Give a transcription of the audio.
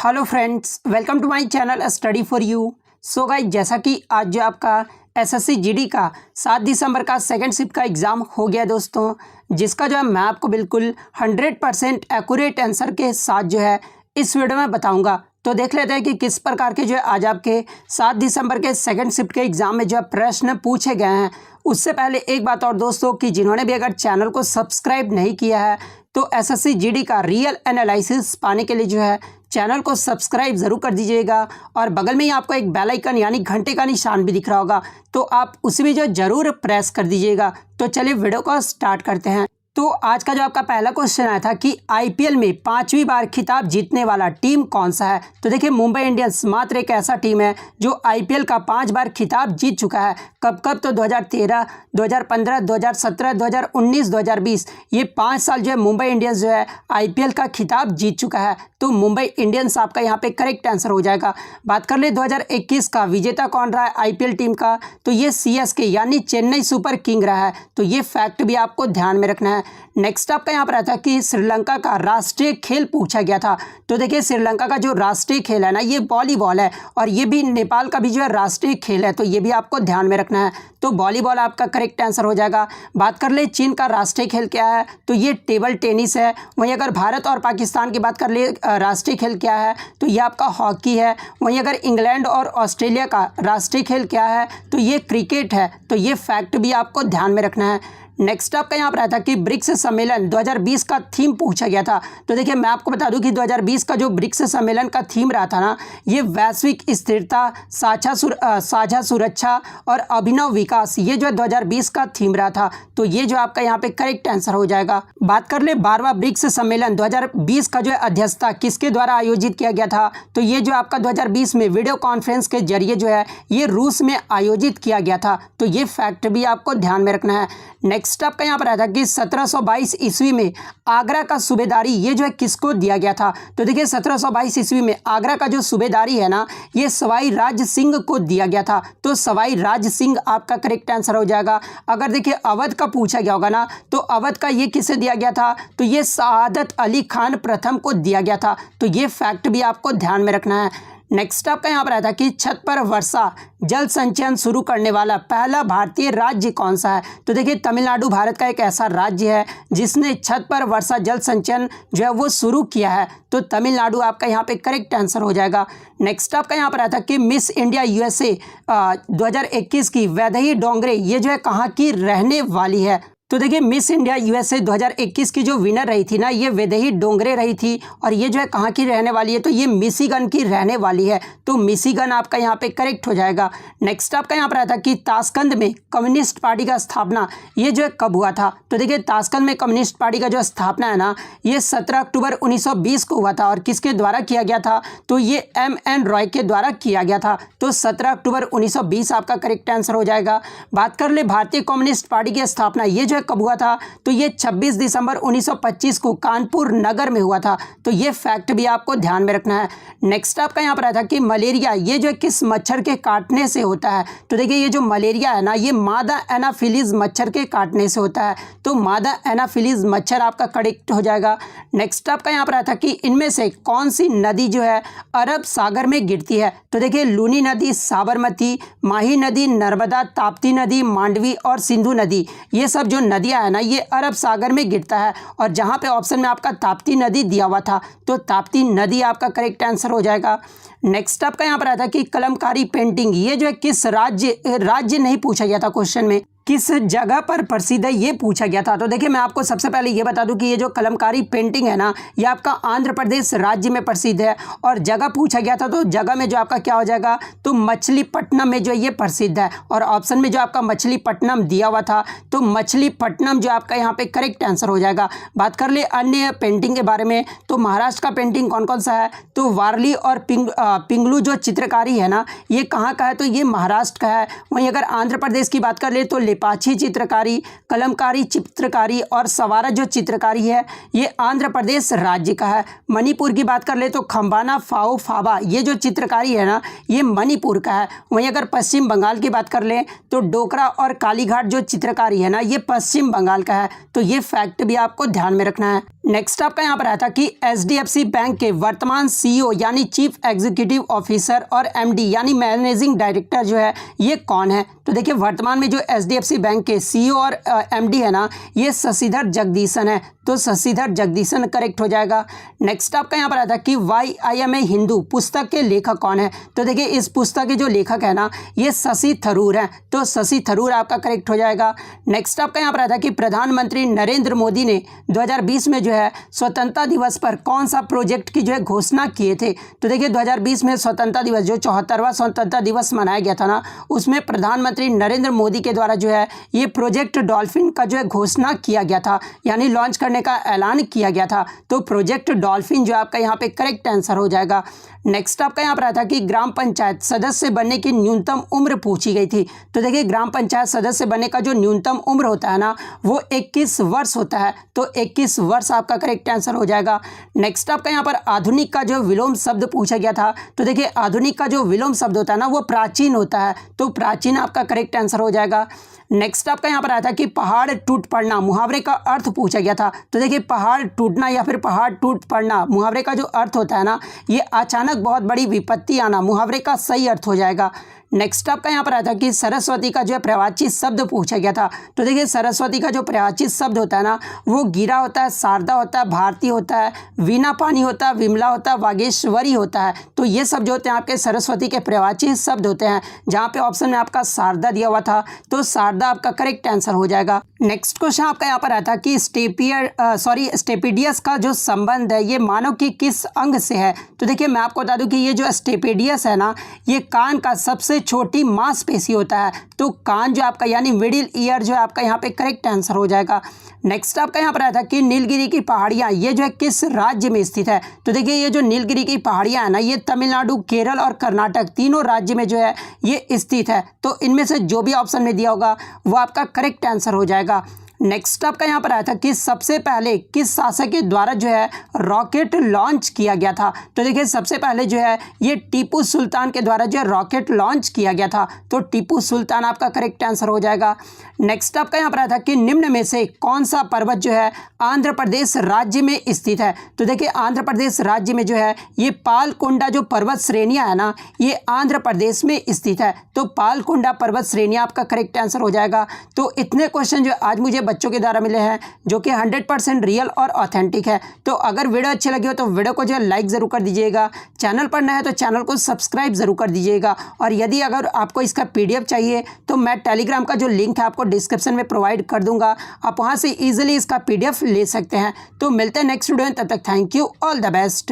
Hello friends, welcome to my channel study for you. So guys, जैसा कि आज जो आपका एसएससी जीडी का 7 दिसंबर का सेकंड शिफ्ट का एग्ज़ाम हो गया दोस्तों, जिसका जो है मैं आपको बिल्कुल 100% एक्यूरेट आंसर के साथ जो है इस वीडियो में बताऊंगा। तो देख लेते हैं कि किस प्रकार के जो है आज आपके 7 दिसंबर के सेकंड शिफ्ट के एग्ज़ाम में जो है प्रश्न पूछे गए हैं। उससे पहले एक बात और दोस्तों, कि जिन्होंने भी अगर चैनल को सब्सक्राइब नहीं किया है तो एसएससी जीडी का रियल एनालिसिस पाने के लिए जो है चैनल को सब्सक्राइब ज़रूर कर दीजिएगा। और बगल में ही आपको एक बेल आइकन यानी घंटे का निशान भी दिख रहा होगा, तो आप उसे भी जो ज़रूर प्रेस कर दीजिएगा। तो चलिए वीडियो को स्टार्ट करते हैं। तो आज का जो आपका पहला क्वेश्चन आया था कि आईपीएल में 5वीं बार खिताब जीतने वाला टीम कौन सा है। तो देखिए, मुंबई इंडियंस मात्र एक ऐसा टीम है जो आईपीएल का 5 बार खिताब जीत चुका है। कब कब? तो 2013, 2015, 2017, 2019, 2020, ये 5 साल जो है मुंबई इंडियंस जो है आईपीएल का खिताब जीत चुका है। तो मुंबई इंडियंस आपका यहाँ पे करेक्ट आंसर हो जाएगा। बात कर ले 2021 का विजेता कौन रहा है आईपीएल टीम का, तो ये सीएसके यानी चेन्नई सुपर किंग रहा है। तो ये फैक्ट भी आपको ध्यान में रखना है। नेक्स्ट आपका यहाँ पर आता है कि श्रीलंका का राष्ट्रीय खेल पूछा गया था। तो देखिए, श्रीलंका का जो राष्ट्रीय खेल है ना, ये वॉलीबॉल है, और ये भी नेपाल का भी जो है राष्ट्रीय खेल है। तो ये भी आपको ध्यान में रखना है। तो वॉलीबॉल आपका करेक्ट आंसर हो जाएगा। बात कर ले चीन का राष्ट्रीय खेल क्या है, तो ये टेबल टेनिस है। वहीं अगर भारत और पाकिस्तान की बात कर ले राष्ट्रीय खेल क्या है, तो ये आपका हॉकी है। वहीं अगर इंग्लैंड और ऑस्ट्रेलिया का राष्ट्रीय खेल क्या है, तो ये क्रिकेट है। तो ये फैक्ट भी आपको ध्यान में रखना है। नेक्स्ट आपका यहाँ पर आया था कि ब्रिक्स सम्मेलन 2020 का थीम पूछा गया था। तो देखिए, मैं आपको बता दूं कि 2020 का जो ब्रिक्स सम्मेलन का थीम रहा था ना, ये वैश्विक स्थिरता, साझा सुरक्षा और अभिनव विकास, ये जो है 2020 का थीम रहा था। तो ये जो आपका यहाँ पे करेक्ट आंसर हो जाएगा। बात कर ले 12वां ब्रिक्स सम्मेलन 2020 का जो है अध्यक्षता किसके द्वारा आयोजित किया गया था, तो ये जो आपका 2020 में वीडियो कॉन्फ्रेंस के जरिए जो है ये रूस में आयोजित किया गया था। तो ये फैक्ट भी आपको ध्यान में रखना है। नेक्स्ट आपका यहाँ पर आया था कि 1722 ईस्वी में आगरा का सूबेदारी ये जो है किसको दिया गया था। तो देखिए, 1722 ईस्वी में आगरा का जो सूबेदारी है ना, ये सवाई राज सिंह को दिया गया था। तो सवाई राज सिंह आपका करेक्ट आंसर हो जाएगा। अगर देखिए अवध का पूछा गया होगा ना, तो अवध का ये किसे दिया गया था, तो ये सआदत अली खान प्रथम को दिया गया था। तो ये फैक्ट भी आपको ध्यान में रखना है। नेक्स्ट आपका यहाँ पर आया था कि छत पर वर्षा जल संचयन शुरू करने वाला पहला भारतीय राज्य कौन सा है। तो देखिए, तमिलनाडु भारत का एक ऐसा राज्य है जिसने छत पर वर्षा जल संचयन जो है वो शुरू किया है। तो तमिलनाडु आपका यहाँ पे करेक्ट आंसर हो जाएगा। नेक्स्ट आपका यहाँ पर आया था कि मिस इंडिया यूएसए 2021 की वैदेही डोंगरे ये जो है कहाँ की रहने वाली है। तो देखिए, मिस इंडिया यूएसए 2021 की जो विनर रही थी ना, ये वैदेही डोंगरे रही थी, और ये जो है कहाँ की रहने वाली है, तो ये मिशिगन की रहने वाली है। तो मिशिगन आपका यहाँ पे करेक्ट हो जाएगा। नेक्स्ट आपका यहाँ पर आया था कि ताशकंद में कम्युनिस्ट पार्टी का स्थापना ये जो है कब हुआ था। तो देखिए, ताशकंद में कम्युनिस्ट पार्टी का जो स्थापना है ना, ये 17 अक्टूबर 1920 को हुआ था। और किसके द्वारा किया गया था, तो ये M.N. रॉय के द्वारा किया गया था। तो 17 अक्टूबर 1920 आपका करेक्ट आंसर हो जाएगा। बात कर ले भारतीय कम्युनिस्ट पार्टी की स्थापना ये जो कब हुआ था, तो ये 26 दिसंबर 1925 को कानपुर नगर में हुआ था। तो ये फैक्ट भी आपको ध्यान में रखना है। नेक्स्ट आपका यहाँ पर आया था कि मलेरिया ये जो किस मच्छर के काटने से होता है। तो देखिए, ये जो मलेरिया है ना, ये मादा एनाफिलीज मच्छर के काटने से होता है। तो मादा एनाफिलीज मच्छर आपका करेक्ट हो जाएगा। नेक्स्ट आपका यहाँ पर आया था कि इनमें से कौन सी नदी जो है अरब सागर में गिरती है। तो देखिए, लूनी नदी, साबरमती, माही नदी, नर्मदा, ताप्ती नदी, मांडवी और सिंधु नदी, ये सब जो नदियां है ना, ये अरब सागर में गिरता है। और जहां पे ऑप्शन में आपका ताप्ती नदी दिया हुआ था, तो ताप्ती नदी आपका करेक्ट आंसर हो जाएगा। नेक्स्ट आपका यहाँ पर आया था कि कलमकारी पेंटिंग ये जो है किस राज्य नहीं पूछा गया था क्वेश्चन में, किस जगह पर प्रसिद्ध है ये पूछा गया था। तो देखिए, मैं आपको सबसे पहले ये बता दूं कि ये जो कलमकारी पेंटिंग है ना, ये आपका आंध्र प्रदेश राज्य में प्रसिद्ध है। और जगह पूछा गया था, तो जगह में जो आपका क्या हो जाएगा, तो मछलीपट्टनम में जो ये प्रसिद्ध है। और ऑप्शन में जो आपका मछलीपट्टनम दिया हुआ था, तो मछलीपट्टनम जो आपका यहाँ पे करेक्ट आंसर हो जाएगा। बात कर ले अन्य पेंटिंग के बारे में, तो महाराष्ट्र का पेंटिंग कौन कौन सा है, तो वारली और पिंगलू जो चित्रकारी है ना, ये कहाँ का है, तो ये महाराष्ट्र का है। वहीं अगर आंध्र प्रदेश की बात कर ले, तो लिपाची चित्रकारी, कलमकारी चित्रकारी और सवारा जो चित्रकारी है, ये आंध्र प्रदेश राज्य का है। मणिपुर की बात कर ले, तो खंबाना फाओ फाबा ये जो चित्रकारी है ना, ये मणिपुर का है। वहीं अगर पश्चिम बंगाल की बात कर ले, तो डोकरा और कालीघाट जो चित्रकारी है ना, ये पश्चिम बंगाल का है। तो ये फैक्ट भी आपको ध्यान में रखना है। नेक्स्ट आपका यहाँ पर आया था कि एचडीएफसी बैंक के वर्तमान सीईओ यानी चीफ एग्जीक्यूटिव ऑफिसर और एमडी यानी मैनेजिंग डायरेक्टर जो है ये कौन है। तो देखिए वर्तमान में जो एचडीएफसी बैंक के सीईओ और एमडी है ना ये शशिधर जगदीशन है, तो शशिधर जगदीशन करेक्ट हो जाएगा। नेक्स्ट आपका यहाँ पर आया था कि why I am a Hindu पुस्तक के लेखक कौन है। तो देखिए इस पुस्तक के जो लेखक है ना ये शशि थरूर हैं, तो शशि थरूर आपका करेक्ट हो जाएगा। नेक्स्ट आपका यहाँ पर आया था कि प्रधानमंत्री नरेंद्र मोदी ने 2020 में जो है स्वतंत्रता दिवस पर कौन सा प्रोजेक्ट की जो है घोषणा किए थे। तो देखिए 2020 में स्वतंत्रता दिवस जो 74वां स्वतंत्रता दिवस मनाया गया था ना उसमें प्रधानमंत्री नरेंद्र मोदी के द्वारा जो है ये प्रोजेक्ट डॉल्फिन का जो है घोषणा किया गया था, यानी लॉन्च करने का ऐलान किया गया था। तो प्रोजेक्ट डॉल्फिन जो आपका यहाँ पे करेक्ट आंसर हो जाएगा। नेक्स्ट आपका यहाँ पर आया था कि ग्राम पंचायत सदस्य बनने की न्यूनतम उम्र पूछी गई थी। तो देखिए ग्राम पंचायत सदस्य बनने का जो न्यूनतम उम्र होता है ना वो 21 वर्ष होता है, तो 21 वर्ष आपका करेक्ट आंसर हो जाएगा। नेक्स्ट आपका यहाँ पर आधुनिक का जो विलोम शब्द पूछा गया था। तो देखिए आधुनिक का जो विलोम शब्द होता है ना वो प्राचीन होता है, तो प्राचीन आपका करेक्ट आंसर हो जाएगा। नेक्स्ट आपका यहाँ पर आया था कि पहाड़ टूट पड़ना मुहावरे का अर्थ पूछा गया था। तो देखिए पहाड़ टूटना या फिर पहाड़ टूट पड़ना मुहावरे का जो अर्थ होता है ना ये अचानक बहुत बड़ी विपत्ति आना मुहावरे का सही अर्थ हो जाएगा। नेक्स्ट आपका यहाँ पर आया था कि सरस्वती का जो है पर्यायवाची शब्द पूछा गया था। तो देखिए सरस्वती का जो पर्यायवाची शब्द होता है ना वो गिरा होता है, शारदा होता है, भारती होता है, वीणा पानी होता है, विमला होता है, वागेश्वरी होता है। तो ये सब जो होते हैं आपके सरस्वती के पर्यायवाची शब्द होते हैं। जहाँ पे ऑप्शन में आपका शारदा दिया हुआ था तो शारदा आपका करेक्ट आंसर हो जाएगा। नेक्स्ट क्वेश्चन आपका यहाँ पर आया था कि स्टेपिडियस का जो संबंध है ये मानव के किस अंग से है। तो देखिए मैं आपको बता दूं कि ये जो स्टेपिडियस है ना ये कान का सबसे छोटी मांसपेशी होता है, तो कान जो आपका यानी मिडिल ईयर जो है आपका यहाँ पे करेक्ट आंसर हो जाएगा। नेक्स्ट आपका यहाँ पर आया था कि नीलगिरी की पहाड़ियाँ ये जो है किस राज्य में स्थित है। तो देखिए ये जो नीलगिरी की पहाड़ियाँ है ना ये तमिलनाडु, केरल और कर्नाटक तीनों राज्य में जो है ये स्थित है, तो इनमें से जो भी ऑप्शन में दिया होगा वो आपका करेक्ट आंसर हो जाएगा। नेक्स्ट आपका यहाँ पर आया था कि सबसे पहले किस शासक के द्वारा जो है रॉकेट लॉन्च किया गया था। तो देखिए सबसे पहले जो है ये टीपू सुल्तान के द्वारा जो है रॉकेट लॉन्च किया गया था, तो टीपू सुल्तान आपका करेक्ट आंसर हो जाएगा। नेक्स्ट आपका यहाँ पर आया था कि निम्न में से कौन सा पर्वत जो है आंध्र प्रदेश राज्य में स्थित है। तो देखिए आंध्र प्रदेश राज्य में जो है ये पालकोंडा जो पर्वत श्रेणियाँ है ना ये आंध्र प्रदेश में स्थित है, तो पालकोंडा पर्वत श्रेणियाँ आपका करेक्ट आंसर हो जाएगा। तो इतने क्वेश्चन जो आज मुझे बच्चों के द्वारा मिले हैं जो कि 100% रियल और ऑथेंटिक है। तो अगर वीडियो अच्छी लगी हो तो वीडियो को जो है लाइक ज़रूर कर दीजिएगा, चैनल पर नया है तो चैनल को सब्सक्राइब ज़रूर कर दीजिएगा। और यदि अगर आपको इसका PDF चाहिए तो मैं टेलीग्राम का जो लिंक है आपको डिस्क्रिप्शन में प्रोवाइड कर दूंगा, आप वहां से ईजिली इसका PDF ले सकते हैं। तो मिलते हैं नेक्स्ट वीडियो में, तब तक thank you, all the best.